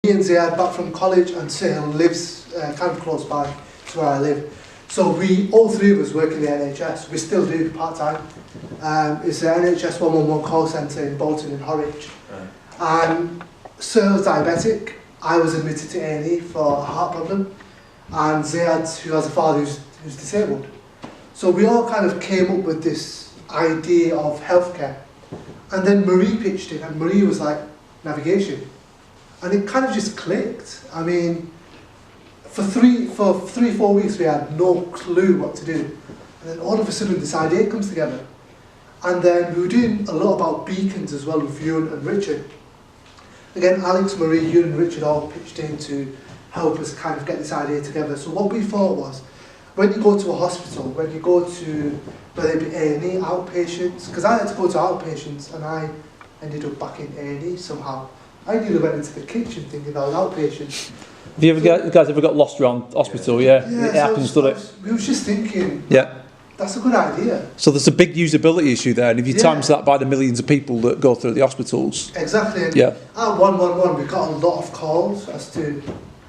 Me and Zahid back from college, and Sahil lives kind of close by to where I live. So all three of us work in the NHS. We still do part-time. It's the NHS 111 call centre in Bolton and Horwich. Right. And Sahil's diabetic. I was admitted to A&E for a heart problem. And Zahid, who has a father who's disabled. So we all kind of came up with this idea of healthcare. And then Marie pitched it, and Marie was like, navigation. And it kind of just clicked. I mean, for 4 weeks we had no clue what to do. And then all of a sudden this idea comes together. And then we were doing a lot about beacons as well with Ewan and Richard. Again, Alex, Marie, Ewan and Richard all pitched in to help us kind of get this idea together. So what we thought was, when you go to a hospital, when you go to, whether it be A&E, outpatients, because I had to go to outpatients and I ended up back in A&E somehow. I nearly went into the kitchen thinking I was outpatient. Have you guys ever got lost around hospital? Yeah, it happens, doesn't it? We was just thinking, yeah, that's a good idea. So there's a big usability issue there, and if you times that by the millions of people that go through the hospitals. Exactly. And at 111 we got a lot of calls as to,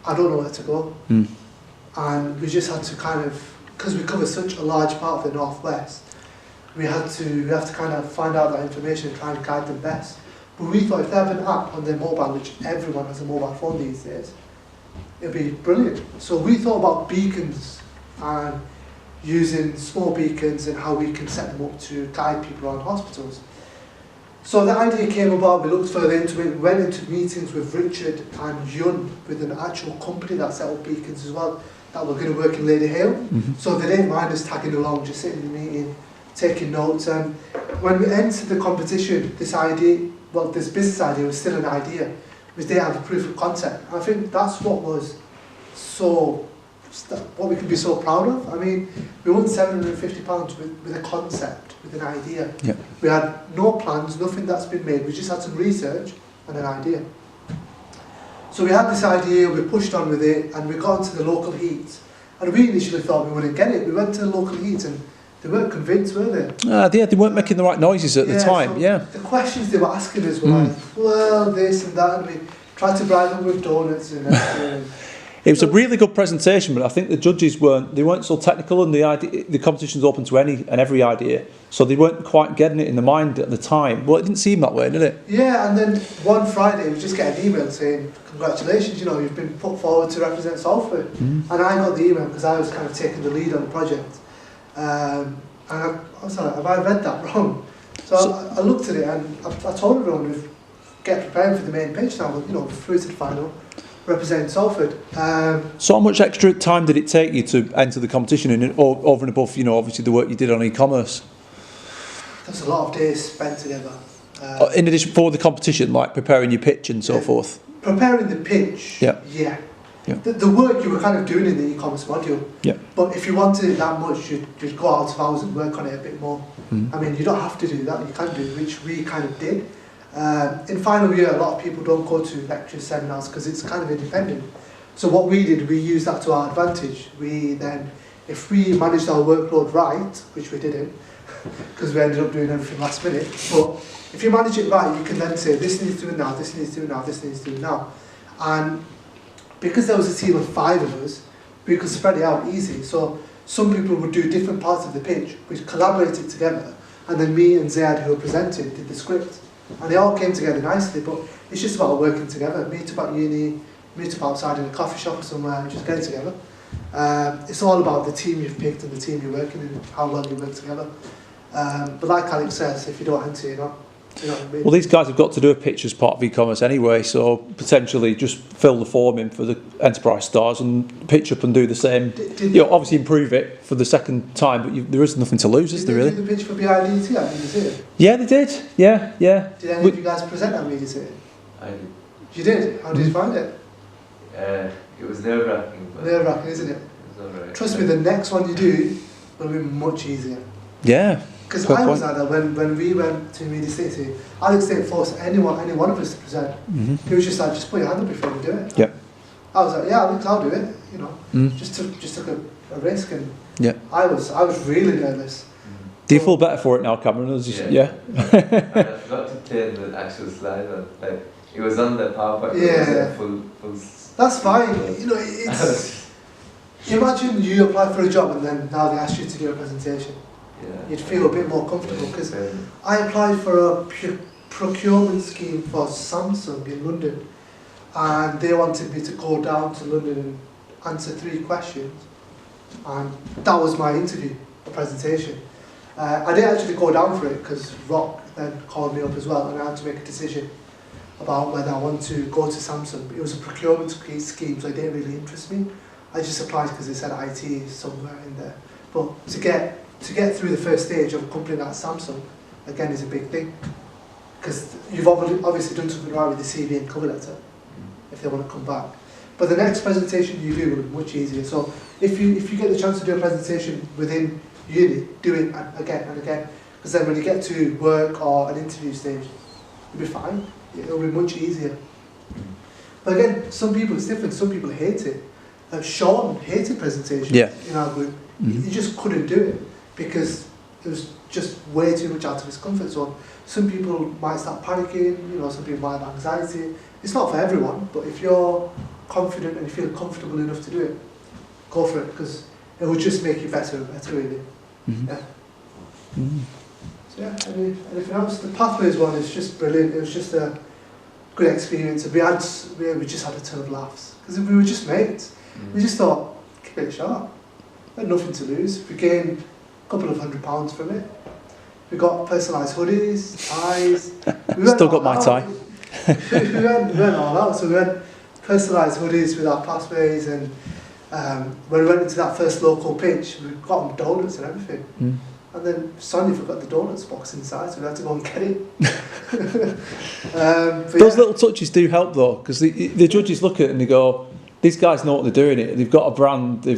I don't know where to go. And we just had to kind of, because we cover such a large part of the Northwest, we have to kind of find out that information and try and guide them best. But we thought if they have an app on their mobile, which everyone has a mobile phone these days, it'd be brilliant. So we thought about beacons and using small beacons and how we can set them up to guide people around hospitals. So the idea came about, we looked further into it, we went into meetings with Richard and Yun, with an actual company that set up beacons as well, that were going to work in Lady Hale. So they didn't mind us tagging along, just sitting in the meeting, taking notes. And when we entered the competition, this idea, well, this business idea was still an idea. We didn't have a proof of concept. I think that's what was what we can be so proud of. I mean, we won £750 with a concept, with an idea. Yeah. We had no plans, nothing that's been made. We just had some research and an idea. So we had this idea, we pushed on with it, and we got into the local heats. And we initially thought we wouldn't get it. We went to the local heats and they weren't convinced, were they? They weren't making the right noises at the time, so the questions they were asking us were like, well, this and that, and we tried to bribe them with donuts and everything. It was a really good presentation, but I think the judges weren't so technical, and the competition's open to any and every idea, so they weren't quite getting it in the mind at the time. Well, it didn't seem that way, did it? Yeah, and then one Friday we just get an email saying, congratulations, you've been put forward to represent Salford. And I got the email because I was kind of taking the lead on the project. And I was like, have I read that wrong? So I looked at it and I told everyone to get prepared for the main pitch now, through to the final, representing Salford. So how much extra time did it take you to enter the competition, over and above, obviously the work you did on e-commerce? There's a lot of days spent together. In addition, for the competition, like preparing your pitch and so forth? Preparing the pitch, yeah. The work you were kind of doing in the e-commerce module. Yeah. But if you wanted it that much, you'd go out of hours and work on it a bit more. I mean, you don't have to do that, you can do it, which we kind of did. In final year, a lot of people don't go to lecture seminars because it's kind of independent. So what we did, we used that to our advantage. We then, if we managed our workload right, which we didn't, because we ended up doing everything last minute, but if you manage it right, you can then say, this needs doing now, this needs doing now, this needs doing now. And because there was a team of 5 of us, we could spread it out easy. So some people would do different parts of the pitch, we collaborated together, and then me and Zahid, who were presented, did the script. And they all came together nicely, but it's just about working together. Meet up at uni, meet up outside in a coffee shop or somewhere, and just get together. It's all about the team you've picked and the team you're working in, how well you work together. But like Alex says, if you don't enter, you're not. You know what I mean? Well, these guys have got to do a pitch as part of e-commerce anyway, so potentially just fill the form in for the enterprise stars and pitch up and do the same. Obviously improve it for the second time, but there is nothing to lose, is there really? Did they do the pitch for BIDT at Media City? Yeah, they did. Yeah. Did any of you guys present at Media City? I did. You did? How did you find it? It was nerve-wracking. Nerve-wracking, isn't it? It was alright. Trust me, the next one you do will be much easier. Yeah. Because I was at that when we went to Media City, Alex didn't force any one of us to present. He was just like, just put your hand up before you do it. Yeah. I was like, yeah, Alex, I'll do it. Just took a risk, and I was really nervous. Do you feel better for it now, Cameron? Yeah. I forgot to turn the actual slide on. Like, It was on the PowerPoint. Yeah. Full. That's fine. You know, it's. Imagine you apply for a job and then now they ask you to do a presentation. Yeah. You'd feel a bit more comfortable because I applied for a procurement scheme for Samsung in London, and they wanted me to go down to London and answer 3 questions, and that was my interview, a presentation. I didn't actually go down for it because Rock then called me up as well, and I had to make a decision about whether I want to go to Samsung. It was a procurement scheme, so it didn't really interest me. I just applied because it said IT somewhere in there. But to get through the first stage of a company like Samsung, again, is a big thing. Because you've obviously done something right with the CV and cover letter, if they want to come back. But the next presentation you do will be much easier. So if you get the chance to do a presentation within uni, do it again and again. Because then when you get to work or an interview stage, you'll be fine. It'll be much easier. But again, some people, it's different. Some people hate it. Sean hated presentations in our group. He just couldn't do it because it was just way too much out of his comfort zone. Some people might start panicking, you know, some people might have anxiety. It's not for everyone, but if you're confident and you feel comfortable enough to do it, go for it, because it will just make you better and better, really. Yeah. So yeah, anything else? The Pathways one is just brilliant. It was just a good experience. We just had a ton of laughs because we were just mates. We just thought, keep it sharp. We had nothing to lose. We gained a couple of £100 from it. We got personalised hoodies, ties. Still got my tie. we went all out. So we had personalised hoodies with our Pathways, and when we went into that first local pitch, we got them donuts and everything. And then Sonia forgot the donuts box inside, so we had to go and get it. Those little touches do help though, because the judges look at it and they go, these guys know what they're doing. They've got a brand, they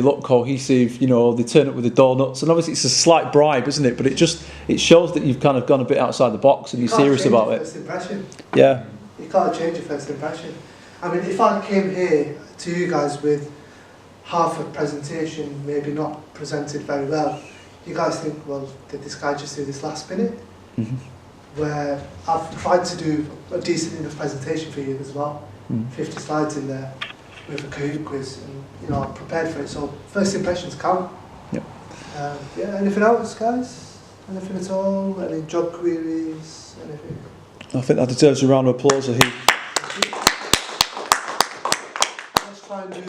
look cohesive, you know, they turn up with the donuts, and obviously it's a slight bribe, isn't it? But it shows that you've kind of gone a bit outside the box and you're serious about it. First impression. Yeah. You can't change your first impression. I mean, if I came here to you guys with half a presentation, maybe not presented very well, you guys think, well, did this guy just do this last minute? Where I've tried to do a decent enough presentation for you as well, 50 slides in there, with a Kahoot quiz, and you know, I'm prepared for it. So first impressions count. Yep. Yeah. Anything else, guys? Anything at all? Any job queries? Anything? I think that deserves a round of applause.